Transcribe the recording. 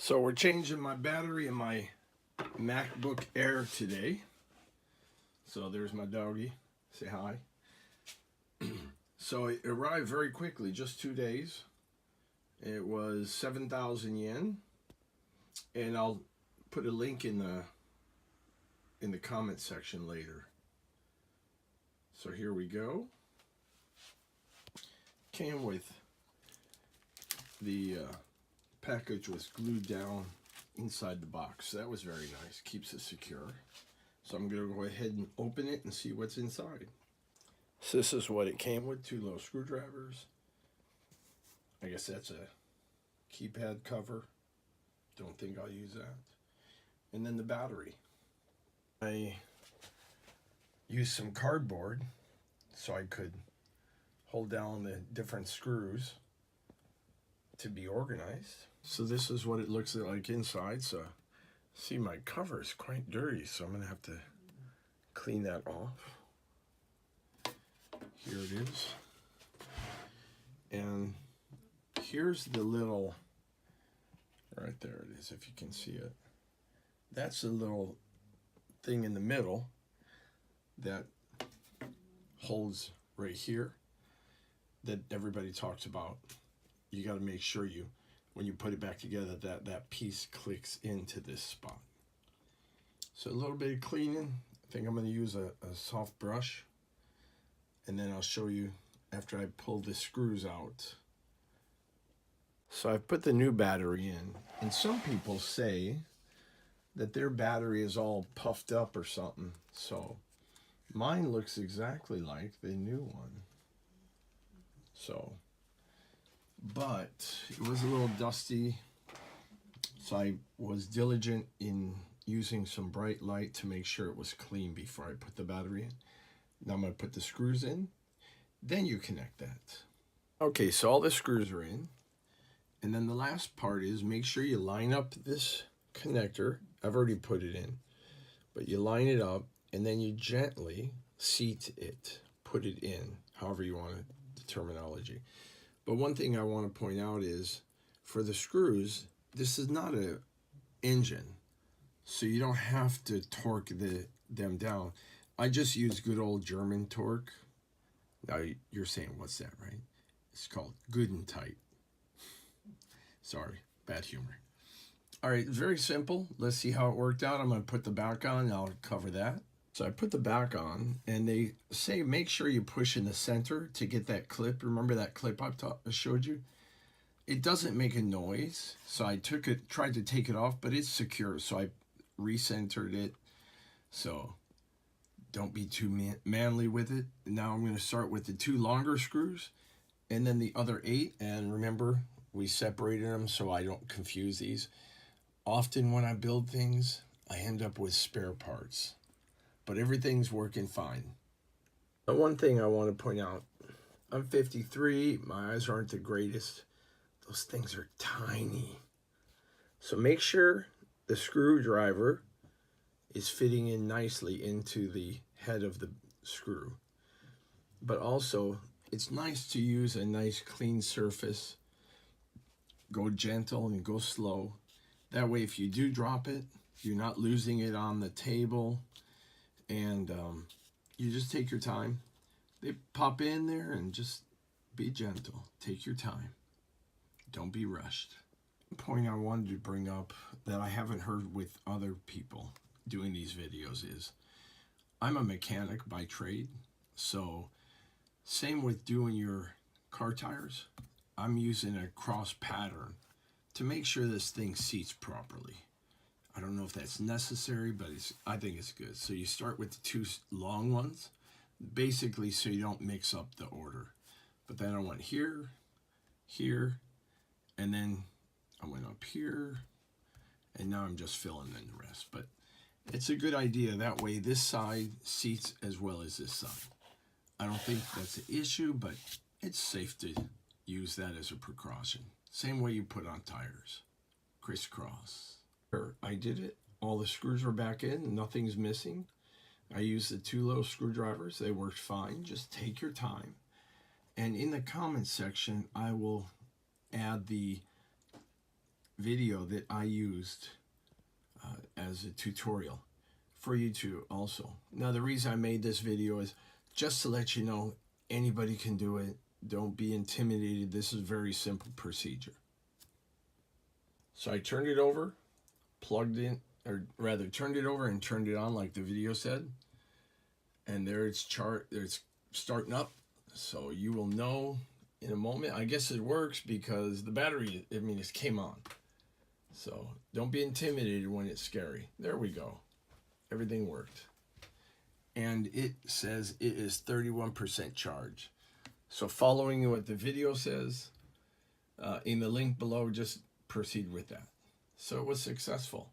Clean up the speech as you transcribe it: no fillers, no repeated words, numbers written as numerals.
So we're changing my battery in my MacBook Air today. So there's my doggy. Say hi. So it arrived very quickly, just 2 days. It was 7,000 yen, and I'll put a link in the comment section later. So here we go. Came with the package was glued down inside the box. That was very nice. Keeps it secure. So I'm going to go ahead and open it and see what's inside. So this is what it came with: 2 little screwdrivers. I guess that's a keypad cover. Don't think I'll use that. And then the battery. I used some cardboard so I could hold down the different screws to be organized. So this is what it looks like inside. So see, my cover is quite dirty, so I'm gonna have to clean that off. Here it is. And here's the little, right there it is, if you can see it. That's the little thing in the middle that holds right here that everybody talks about. You got to make sure when you put it back together, that piece clicks into this spot. So a little bit of cleaning. I think I'm going to use a soft brush, and then I'll show you after I pull the screws out. So I've put the new battery in, and some people say that their battery is all puffed up or something. So mine looks exactly like the new one. So, but it was a little dusty, so I was diligent in using some bright light to make sure it was clean before I put the battery in. Now I'm going to put the screws in, then you connect that. Okay, so all the screws are in, and then the last part is make sure you line up this connector. I've already put it in, but you line it up, and then you gently seat it, put it in, however you want the terminology. But one thing I want to point out is, for the screws, this is not an engine, so you don't have to torque them down. I just use good old German torque. Now you're saying, what's that, right? It's called good and tight. Sorry, bad humor. All right, very simple. Let's see how it worked out. I'm going to put the back on, and I'll cover that. So I put the back on, and they say make sure you push in the center to get that clip. Remember that clip I showed you? It doesn't make a noise, so I tried to take it off, but it's secure, so I recentered it. So don't be too manly with it. Now I'm going to start with the 2 longer screws, and then the other 8. And remember, we separated them so I don't confuse these. Often when I build things, I end up with spare parts, but everything's working fine. But one thing I want to point out, I'm 53, my eyes aren't the greatest. Those things are tiny. So make sure the screwdriver is fitting in nicely into the head of the screw. But also, it's nice to use a nice clean surface. Go gentle and go slow. That way, if you do drop it, you're not losing it on the table. And you just take your time. They pop in there, and just be gentle. Take your time. Don't be rushed. The point I wanted to bring up that I haven't heard with other people doing these videos is, I'm a mechanic by trade. So same with doing your car tires. I'm using a cross pattern to make sure this thing seats properly. I don't know if that's necessary, but I think it's good. So you start with the 2 long ones, basically so you don't mix up the order. But then I went here, here, and then I went up here, and now I'm just filling in the rest. But it's a good idea. That way this side seats as well as this side. I don't think that's an issue, but it's safe to use that as a precaution. Same way you put on tires. Crisscross. I did it. All the screws are back in. Nothing's missing. I used the 2 little screwdrivers. They worked fine. Just take your time. And in the comments section, I will add the video that I used as a tutorial for you to also. Now, the reason I made this video is just to let you know anybody can do it. Don't be intimidated. This is a very simple procedure. So I turned it over, plugged in, or rather turned it over and turned it on like the video said. And there it's starting up. So you will know in a moment. I guess it works because the battery, it came on. So don't be intimidated when it's scary. There we go. Everything worked. And it says it is 31% charge. So following what the video says, in the link below, just proceed with that. So it was successful.